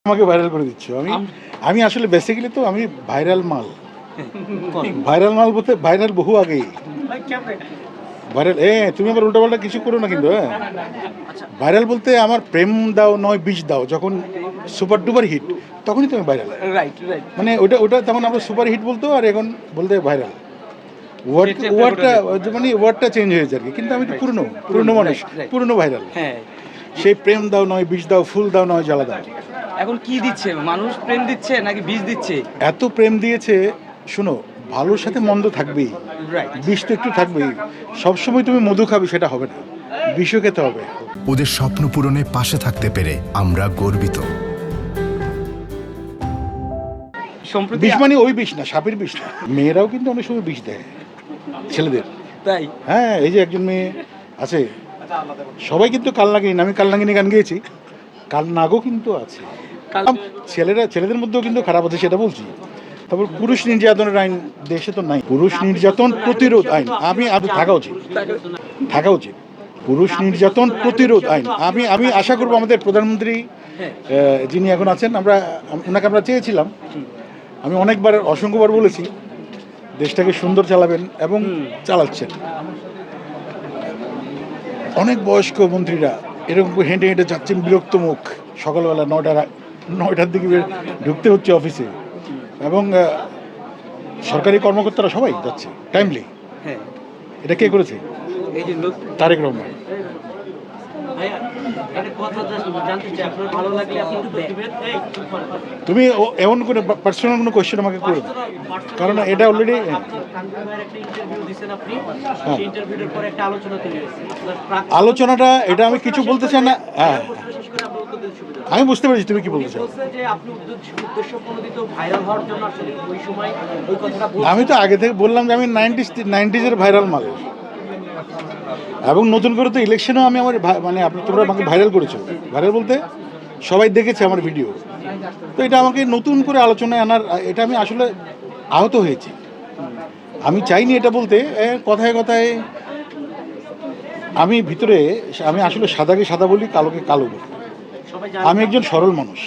আমাকে ভাইরাল করে দিচ্ছ। আমি আসলে বেসিক্যালি তো আমি ভাইরাল মাল বলতে ভাইরাল বহু আগেই ভাইরাল। তুমি আবার উল্টাপাল্টা কিছু করো না কিন্তু। ভাইরাল বলতে আমার প্রেম দাও নয় বিষ দাও যখন সুপার ডুপার হিট তখনই তুমি ভাইরাল। মানে ওটা তখন আমরা সুপার হিট বলতো, আর এখন বলতে ভাইরাল। ওয়ার্ডটা চেঞ্জ হয়েছে আর কি, কিন্তু আমি তো পুরনো মানুষ, পুরনো ভাইরাল। সেই প্রেম দাও নয় বিষ দাও, ফুল দাও নয় জ্বালা দাও। এখন কি দিচ্ছে মানুষ? প্রেম দিচ্ছে নাকি বিষ দিচ্ছে? এত প্রেম দিয়েছে। শোনো, ভালোর সাথে মন্দ থাকবেই, বিষ তো একটু থাকবেই। সবসময় তুমি মধু খাবে সেটা হবে না, বিষও খেতে হবে। ওদের স্বপ্ন পূরণে পাশে থাকতে পেরে আমরা গর্বিত। বিষ মানে ওই বিষ না, সাপের বিষ না। মেয়েরাও কিন্তু অনেক সময় বিষ দেয় ছেলেদের। তাই? হ্যাঁ, এই যে একজন মেয়ে আছে, সবাই কিন্তু কালনাগিনী, আমি কালনাগিনী গান গেয়েছি, কালনাগও কিন্তু আছে। ছেলেদের মধ্যেও কিন্তু খারাপ আছে, সেটা বলছি। তারপর পুরুষ নির্যাতনের আইন দেশে তো নাই। পুরুষ নির্যাতন প্রতিরোধ আইন থাকা উচিত। পুরুষ নির্যাতন প্রতিরোধ আইন আমি আশা করবো আমাদের প্রধানমন্ত্রী যিনি এখন আছেন, ওনাকে আমরা চেয়েছিলাম। আমি অনেকবার অসংখ্যবার বলেছি দেশটাকে সুন্দর চালাবেন, এবং চালাচ্ছেন। অনেক বয়স্ক মন্ত্রীরা এরকম হেঁটে হেঁটে যাচ্ছেন বিরক্ত মুখ, সকালবেলা 9টার দিকে ঢুকতে হচ্ছে অফিসে, এবং সরকারি কর্মকর্তারা সবাই যাচ্ছে টাইমলি। এটা কে করেছে? তারেক রহমান। তুমি এমন করে পার্সোনাল কোনো কোয়েশ্চেন আমাকে করো না, কারণ এটা অলরেডি আলোচনাটা, এটা আমি কিছু বলতে চাই না। হ্যাঁ, আমি বুঝতে পেরেছি তুমি কি বলতে চাও। আমি তো আগে থেকে বললাম যে আমি 90s ভাইরাল মাল, এবং নতুন করে তো ইলেকশনেও আমি আমার তোমরা আমাকে ভাইরাল করেছো। ভাইরাল বলতে সবাই দেখেছে আমার ভিডিও, তো এটা আমাকে নতুন করে আলোচনায় আনার, এটা আমি আসলে আহত হয়েছি। আমি চাইনি এটা বলতে, কথায় কথায় আমি ভিতরে, আমি আসলে সাদাকে সাদা বলি, কালোকে কালো বলি। আমি একজন সরল মানুষ,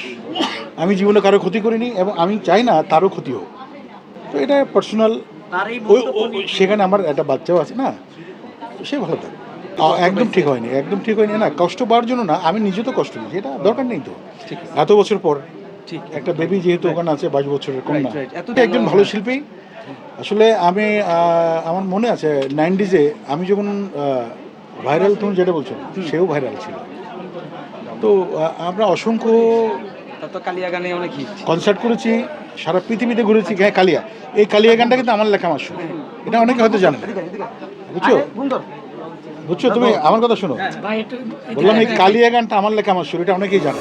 আমি জীবনে কারো ক্ষতি করিনি, এবং আমি চাই না তারও ক্ষতি হোক। তো এটা পার্সোনাল। সেখানে আমার একটা বাচ্চাও আছে না, সে ভালো থাকে। একদম ঠিক হয়নি না, কষ্ট পাওয়ার জন্য না, আমি নিজে তো কষ্ট নিই, এটা দরকার নেই তো। এত বছর পর একটা বেবি যেহেতু ওখানে আছে, 22 বছরের কন্যা, একজন ভালো শিল্পী। আসলে আমার মনে আছে 90s আমি যখন ভাইরাল, তুমি যেটা বলছো, সেও ভাইরাল ছিল। তো আমরা অসংখ্য কালিয়া গানে অনেক কনসার্ট করেছি, সারা পৃথিবীতে ঘুরেছি। হ্যাঁ, কালিয়া, এই কালিয়া গানটা কিন্তু আমার লেখা, আমার সুর। এটা অনেকে হয়তো জানে না, বুঝছো? তুমি আমার কথা শোনো, বললাম এই কালিয়া গানটা আমার লেখা, আমার সুর, এটা অনেকেই জানে।